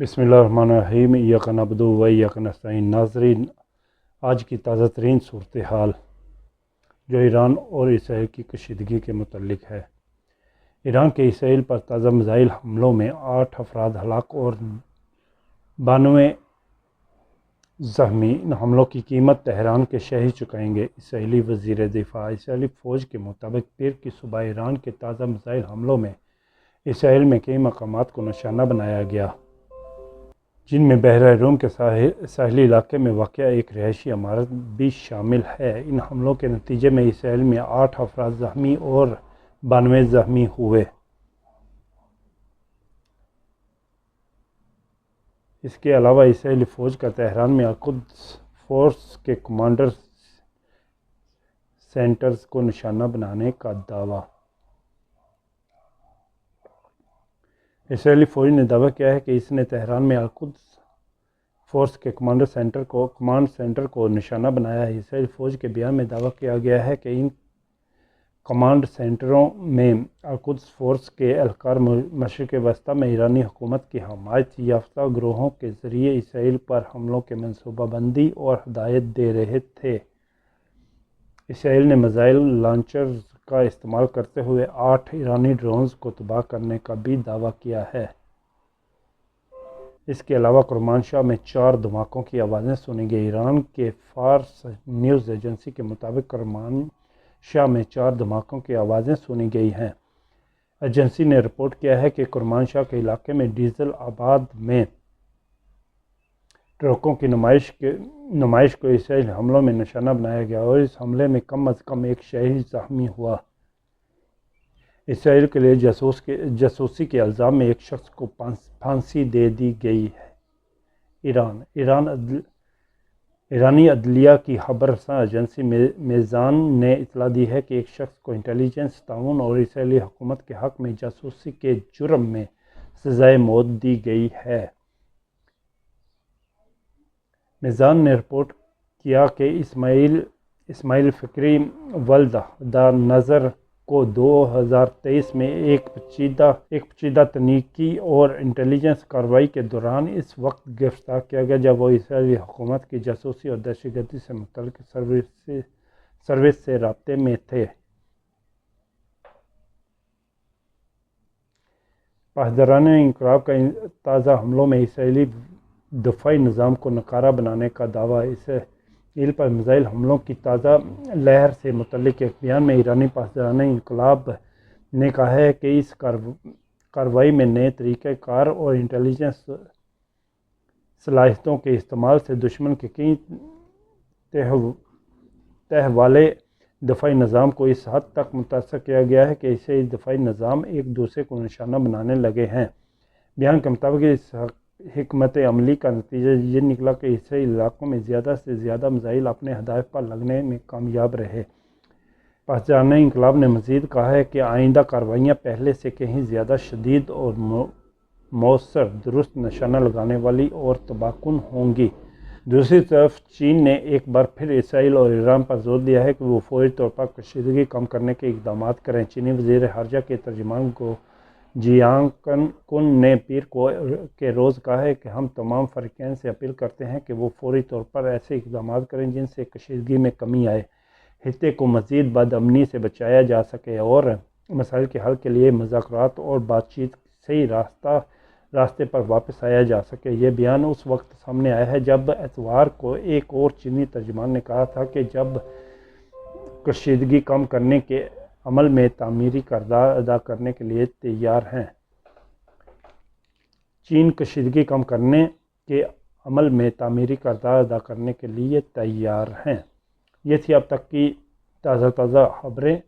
बिस्मिल्लाहिर्रहमानिर्रहीम। इय्याका नअबुदु व इय्याका नस्तईन। नाज़रीन, आज की ताज़ा तरीन सूरत हाल जो ईरान और इसराइल की कशीदगी के मुतल्लिक है। ईरान के इसराइल पर ताज़ा मिसाइल हमलों में 8 अफराद हलाक और 92 ज़ख्मी। इन हमलों की कीमत तेहरान के शहरी चुकाएंगे इसराइली वज़ीर दिफा। इसराइली फ़ौज के मुताबिक पीर की सुबह ईरान के ताज़ा मिसाइल हमलों में इसराइल में कई मकामात को निशाना बनाया गया, जिनमें बहरा रूम के साहिली इलाके में वाक़या एक रिहायशी इमारत भी शामिल है। इन हमलों के नतीजे में इसराइल में 8 अफराद ज़ख्मी और 92 ज़ख्मी हुए। इसके अलावा इसराइली फ़ौज का तेहरान में अल-कुद्स फोर्स के कमांडर सेंटर्स को निशाना बनाने का दावा। इसराइली फ़ौज ने दावा किया है कि इसने तेहरान में अल-कुद्स फोर्स के कमांड सेंटर को निशाना बनाया है। इसराइली फ़ौज के बयान में दावा किया गया है कि इन कमांड सेंटरों में अल-कुद्स फोर्स के एहलकार मशरिक़ वस्ती में ईरानी हुकूमत की हमायत याफ्ता ग्रोहों के ज़रिए इसराइल पर हमलों के मनसूबाबंदी और हदायत दे रहे थे। इसराइल ने मिसाइल लॉन्चर्स का इस्तेमाल करते हुए 8 ईरानी ड्रोन्स को तबाह करने का भी दावा किया है। इसके अलावा कुरमानशाह में 4 धमाकों की आवाज़ें सुनी गई। ईरान के फार्स न्यूज़ एजेंसी के मुताबिक कुरमानशाह में 4 धमाकों की आवाज़ें सुनी गई हैं। एजेंसी ने रिपोर्ट किया है कि कुरमानशाह के इलाके में डीजल आबाद में ट्रकों की नुमाइश को इसराइली हमलों में निशाना बनाया गया और इस हमले में कम अज़ कम एक शहरी ज़ख्मी हुआ। इसराइल के लिए जासूसी के इल्ज़ाम में एक शख्स को फांसी दे दी गई है। ईरानी अदलिया की खबरसां एजेंसी मेज़ान ने इतला दी है कि एक शख्स को इंटेलिजेंस ताउन और इसराइली हुकूमत के हक़ में जासूसी के जुर्म में सज़ाए मौत दी गई है। मेज़ान ने रिपोर्ट किया कि इस्माइल फ़िक्री वल्द द नज़र को 2023 में एक पेचीदा तकनीकी और इंटेलिजेंस कार्रवाई के दौरान इस वक्त गिरफ्तार किया गया जब वो इसराइली हुकूमत की जासूसी और दहशतगर्दी से मुतल्लिक सर्विस से राब्ते में थे। पासदाराने इंकलाब का ताज़ा हमलों में इसराइली दफ़ाई निज़ाम को नकारा बनाने का दावा। इसराइल पर मिसाइल हमलों की ताज़ा लहर से मुतल्लिक एक बयान में ईरानी पासदाराने इंकलाब ने कहा है कि इस कार्रवाई में नए तरीक़ाकार और इंटेलिजेंस सलाहियतों के इस्तेमाल से दुश्मन के कई तह वाले दफ़ाई निज़ाम को इस हद तक मुतासर किया गया है कि इससे दफ़ाई निज़ाम एक दूसरे को निशाना बनाने लगे हैं। बयान के मुताबिक इस हिकमत अमली का नतीजा ये निकला कि इसराइली इलाकों में ज़्यादा से ज़्यादा मिसाइल अपने हदाफ पर लगने में कामयाब रहे। पासदाराने इंकलाब ने मज़ीद कहा है कि आइंदा कार्रवाइयाँ पहले से कहीं ज़्यादा शदीद और मौसर, दुरुस्त निशाना लगाने वाली और तबाहकुन होंगी। दूसरी तरफ चीन ने एक बार फिर इसराइल और ईरान पर जोर दिया है कि वो फौरी तौर पर कशीदगी कम करने के इक़दाम करें। चीनी वज़ीर ख़ारजा के तर्जुमान जियांग ने पीर के रोज़ कहा है कि हम तमाम फ़रीक़ैन से अपील करते हैं कि वो फौरी तौर पर ऐसे इक़दाम करें जिनसे कशीदगी में कमी आए, खित्ते को मज़ीद बदअमनी से बचाया जा सके और मसाइल के हल के लिए मुज़ाकरात और बातचीत सही रास्ते पर वापस आया जा सके। ये बयान उस वक्त सामने आया है जब एतवार को एक और चीनी तर्जुमान ने कहा था कि जब कशीदगी कम करने के अमल में तामीरी किरदार अदा करने के लिए तैयार हैं। चीन कशीदगी कम करने के अमल में तामीरी किरदार अदा करने के लिए तैयार हैं। ये थी अब तक की ताज़ा खबरें।